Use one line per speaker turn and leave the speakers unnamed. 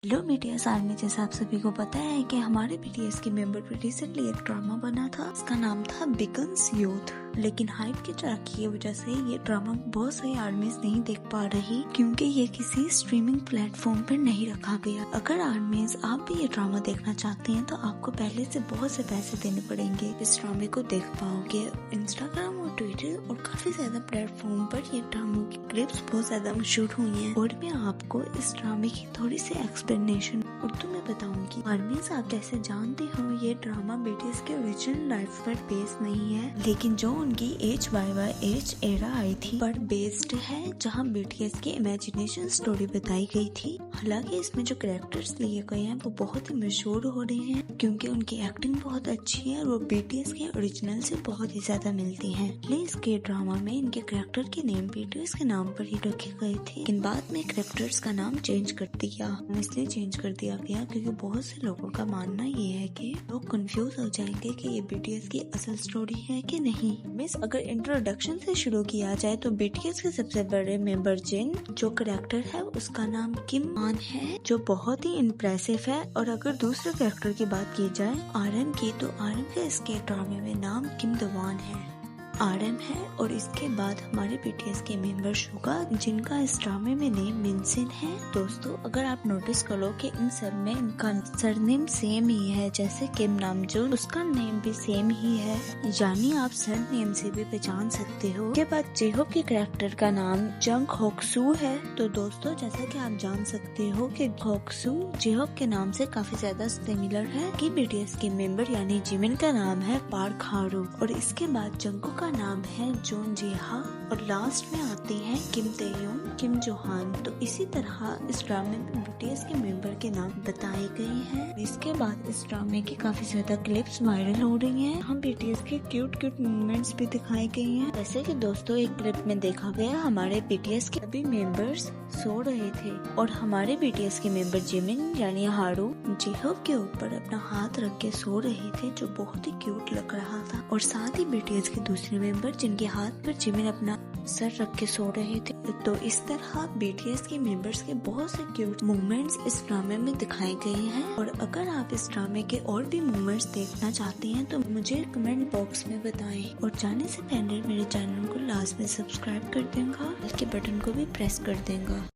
Hello BTS army, जैसा आप सभी को पता है कि हमारे बीटीएस के मेंबर पर रिसेंटली एक ड्रामा बना था। इसका नाम था बिकन्स यूथ। लेकिन हाइप की तरक्की की वजह से ये ड्रामा बहुत सारी आर्मीज नहीं देख पा रही, क्योंकि ये किसी स्ट्रीमिंग प्लेटफॉर्म पर नहीं रखा गया। अगर आर्मीज आप भी ये ड्रामा देखना चाहते हैं तो आपको पहले से बहुत से पैसे देने पड़ेंगे। इस ड्रामे को देख पाओगे। इंस्टाग्राम और ट्विटर और काफी ज्यादा प्लेटफॉर्म पर ये ड्रामा की क्लिप्स बहुत ज्यादा मशहूर हुई है। और मैं आपको इस ड्रामे की थोड़ी सी एक्सप्लेनेशन उर्दू में बताऊंगी। आर्मीज, आप जैसे जानते हो ये ड्रामा बीटीएस के ओरिजिनल लाइफ पर बेस्ड नहीं है, लेकिन जो उनकी एज एरा आई थी पर बेस्ड है, जहां बीटीएस की इमेजिनेशन स्टोरी बताई गई थी। हालांकि इसमें जो कैरेक्टर्स लिए गए हैं वो बहुत ही मशहूर हो रहे हैं, क्योंकि उनकी एक्टिंग बहुत अच्छी है और वो बीटीएस के ओरिजिनल से बहुत ही ज्यादा मिलती है। प्लीज के ड्रामा में इनके कैरेक्टर के नेम बीटीएस के नाम पर ही रखे गए थे, लेकिन बाद में कैरेक्टर्स का नाम चेंज कर दिया। इसलिए चेंज कर दिया गया क्योंकि बहुत से लोगों का मानना ये है कि लोग कंफ्यूज हो जाएंगे कि ये बीटीएस की असल स्टोरी है कि नहीं। मिस, अगर इंट्रोडक्शन से शुरू किया जाए तो बीटीएस के सबसे बड़े मेंबर जिन, जो कैरेक्टर है उसका नाम किम मान है, जो बहुत ही इम्प्रेसिव है। और अगर दूसरे कैरेक्टर की बात की जाए आरएम की, तो आरएम का इसके ड्रामे में नाम किम दवान है, आरएम है। और इसके बाद हमारे बीटीएस के मेंबर शुगा, जिनका इस ड्रामे में नेम मिनसिन है। दोस्तों, अगर आप नोटिस करो कि इन सब में इनका सरनेम सेम ही है, जैसे किम नामजून, उसका नेम भी सेम ही है, यानी आप सरनेम से भी पहचान सकते हो। के बाद जेहोक के कैरेक्टर का नाम जंग होक्सू है। तो दोस्तों, जैसा कि आप जान सकते हो कि होक्सू जेहोक के नाम से काफी ज्यादा सिमिलर है। कि बीटीएस के मेंबर यानी जिमिन का नाम है पार्क हारू, और इसके बाद जंगको का नाम है जोन जेहा, और लास्ट में आते हैं किम तेयोन, किम जोहान। तो इसी तरह इस ड्रामे में बीटीएस के मेंबर के नाम बताए गए हैं। इसके बाद इस ड्रामे की काफी ज्यादा क्लिप्स वायरल हो रही हैं। हम बीटीएस के क्यूट मूवमेंट्स भी दिखाए गए हैं। जैसे कि दोस्तों, एक क्लिप में देखा गया हमारे बीटीएस के सभी मेंबर्स सो रहे थे और हमारे बीटीएस के मेंबर जिमिन यानी हारू जेहोक के ऊपर अपना हाथ रख के सो रहे थे, जो बहुत ही क्यूट लग रहा था। और साथ ही बीटीएस के दूसरे मेंबर, जिनके हाथ पर जिमिन अपना सर रख के सो रहे थे। तो इस तरह बीटीएस के मेंबर्स के बहुत से क्यूट मूवमेंट्स इस ड्रामे में दिखाए गए हैं। और अगर आप इस ड्रामे के और भी मूवमेंट्स देखना चाहते हैं तो मुझे कमेंट बॉक्स में बताएं। और जाने से पहले मेरे चैनल को लास्ट में सब्सक्राइब कर देगा, बेल के बटन को भी प्रेस कर देगा।